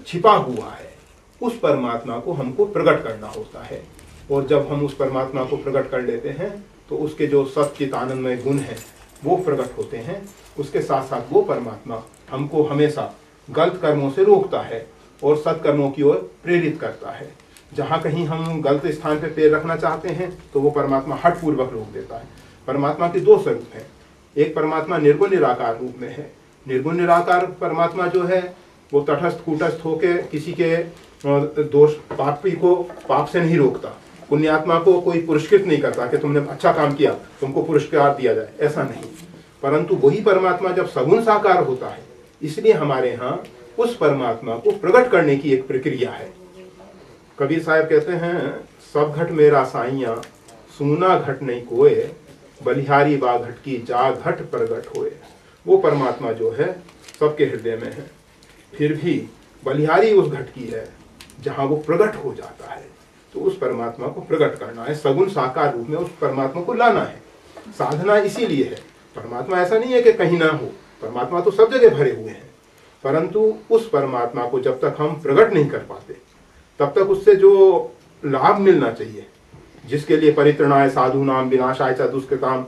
छिपा हुआ है उस परमात्मा को हमको प्रकट करना होता है। और जब हम उस परमात्मा को प्रकट कर लेते हैं तो उसके जो सच्चित आनंदमय गुण हैं वो प्रकट होते हैं। उसके साथ साथ वो परमात्मा हमको हमेशा गलत कर्मों से रोकता है और सत्कर्मों की ओर प्रेरित करता है। जहाँ कहीं हम गलत स्थान पर पैर रखना चाहते हैं तो वो परमात्मा हठपूर्वक रोक देता है। परमात्मा के दो स्वरूप हैं, एक परमात्मा निर्गुण निराकार रूप में है। निर्गुण निराकार परमात्मा जो है वो तटस्थ कूटस्थ होकर किसी के दोष पापी को पाप से नहीं रोकता, पुण्यात्मा को कोई पुरस्कृत नहीं करता कि तुमने अच्छा काम किया तुमको पुरस्कार दिया जाए, ऐसा नहीं। परंतु वही परमात्मा जब सगुण साकार होता है, इसलिए हमारे यहाँ उस परमात्मा को प्रकट करने की एक प्रक्रिया है। कबीर साहब कहते हैं, सब घट मेरा साइया सुना घट नहीं कोय, बलिहारी बा घट की जा घट प्रगट होए। वो परमात्मा जो है सबके हृदय में है, फिर भी बलिहारी उस घट की है जहाँ वो प्रकट हो जाता है। तो उस परमात्मा को प्रकट करना है, सगुण साकार रूप में उस परमात्मा को लाना है। साधना इसीलिए है, परमात्मा ऐसा नहीं है कि कहीं ना हो, परमात्मा तो सब जगह भरे हुए हैं। परंतु उस परमात्मा को जब तक हम प्रकट नहीं कर पाते तब तक उससे जो लाभ मिलना चाहिए, जिसके लिए परित्रणाय साधु नाम विनाशाय च दुष्कृताम,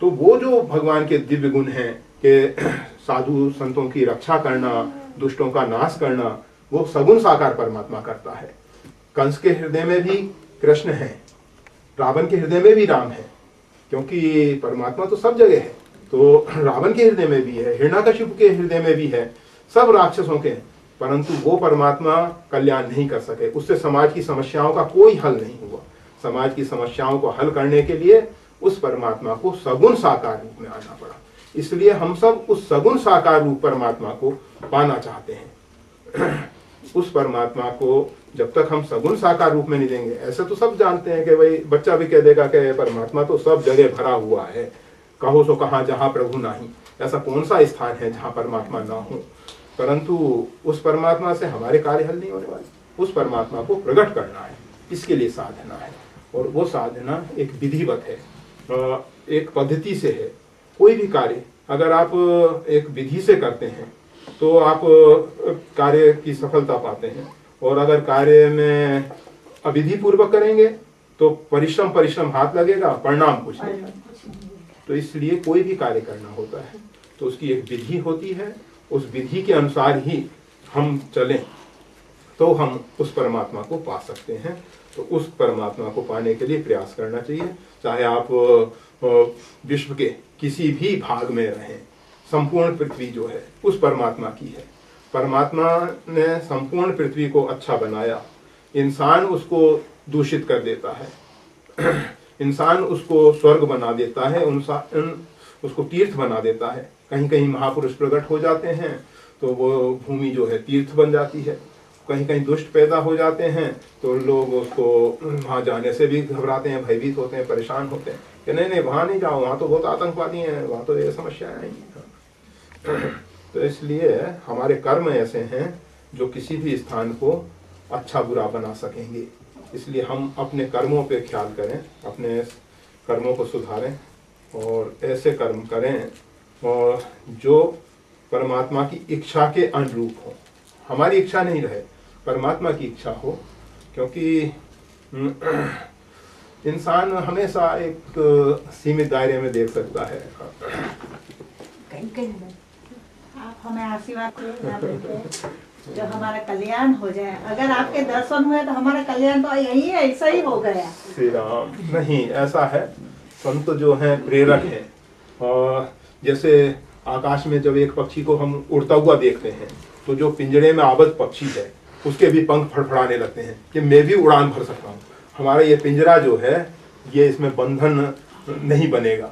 तो वो जो भगवान के दिव्य गुण हैं कि साधु संतों की रक्षा करना, दुष्टों का नाश करना, वो सगुण साकार परमात्मा करता है। कंस के हृदय में भी कृष्ण है, रावण के हृदय में भी राम है, क्योंकि परमात्मा तो सब जगह है। तो रावण के हृदय में भी है, हिरण्यकशिपु के हृदय में भी है, सब राक्षसों के हैं। परंतु वो परमात्मा कल्याण नहीं कर सके, उससे समाज की समस्याओं का कोई हल नहीं हुआ। समाज की समस्याओं को हल करने के लिए उस परमात्मा को सगुण साकार रूप में आना पड़ा। इसलिए हम सब उस सगुण साकार रूप परमात्मा को पाना चाहते हैं। उस परमात्मा को जब तक हम सगुण साकार रूप में नहीं देंगे, ऐसे तो सब जानते हैं कि भाई बच्चा भी कह देगा कि परमात्मा तो सब जगह भरा हुआ है, कहो सो कहाँ जहाँ प्रभु नहीं। ऐसा कौन सा स्थान है जहाँ परमात्मा ना हो। परंतु उस परमात्मा से हमारे कार्य हल नहीं होने वाले। उस परमात्मा को प्रकट करना है, इसके लिए साधना है। और वो साधना एक विधिवत है, एक पद्धति से है। कोई भी कार्य अगर आप एक विधि से करते हैं तो आप कार्य की सफलता पाते हैं, और अगर कार्य में अविधि पूर्वक करेंगे तो परिश्रम हाथ लगेगा, परिणाम कुछ नहीं। तो इसलिए कोई भी कार्य करना होता है तो उसकी एक विधि होती है, उस विधि के अनुसार ही हम चलें तो हम उस परमात्मा को पा सकते हैं। तो उस परमात्मा को पाने के लिए प्रयास करना चाहिए। चाहे आप विश्व के किसी भी भाग में रहें, संपूर्ण पृथ्वी जो है उस परमात्मा की है। परमात्मा ने संपूर्ण पृथ्वी को अच्छा बनाया, इंसान उसको दूषित कर देता है, इंसान उसको स्वर्ग बना देता है, उसको तीर्थ बना देता है। कहीं कहीं महापुरुष प्रकट हो जाते हैं तो वो भूमि जो है तीर्थ बन जाती है। कहीं कहीं दुष्ट पैदा हो जाते हैं तो लोग उसको वहाँ जाने से भी घबराते हैं, भयभीत होते हैं, परेशान होते हैं कि नहीं वहाँ नहीं जाओ, वहाँ तो बहुत आतंकवादी हैं, वहाँ तो ये समस्याएं आएंगी। तो इसलिए हमारे कर्म ऐसे हैं जो किसी भी स्थान को अच्छा बुरा बना सकेंगे। इसलिए हम अपने कर्मों पे ख्याल करें, अपने कर्मों को सुधारें और ऐसे कर्म करें और जो परमात्मा की इच्छा के अनुरूप हो। हमारी इच्छा नहीं रहे, परमात्मा की इच्छा हो, क्योंकि इंसान हमेशा एक सीमित दायरे में देख सकता है। आप हमें आशीर्वाद जो हमारा कल्याण हो जाए। अगर आपके दर्शन हुए तो हमारा कल्याण तो यही है, ऐसा ही हो गया। श्री राम। नहीं, ऐसा है, संत जो हैं प्रेरक हैं। और जैसे आकाश में जब एक पक्षी को हम उड़ता हुआ देखते हैं तो जो पिंजरे में आबद्ध पक्षी है उसके भी पंख फड़फड़ाने लगते हैं कि मैं भी उड़ान भर सकता हूँ। हमारा ये पिंजरा जो है ये इसमें बंधन नहीं बनेगा।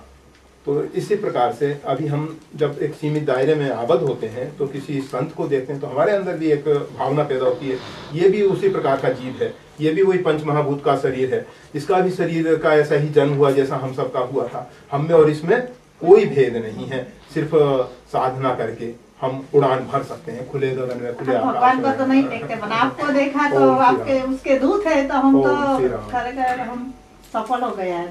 तो इसी प्रकार से अभी हम जब एक सीमित दायरे में आबद्ध होते हैं तो किसी संत को देखते हैं तो हमारे अंदर भी एक भावना पैदा होती है, ये भी उसी प्रकार का जीव है, ये भी वही पंच महाभूत का शरीर है, इसका भी शरीर का ऐसा ही जन्म हुआ जैसा हम सबका हुआ था। हम में और इसमें कोई भेद नहीं है, सिर्फ साधना करके हम उड़ान भर सकते हैं खुले गगन में, खुले आकाश में। भगवान को तो नहीं देखते, आपको देखा तो आपके उसके दूत है तो हम तो हम सफल हो गए।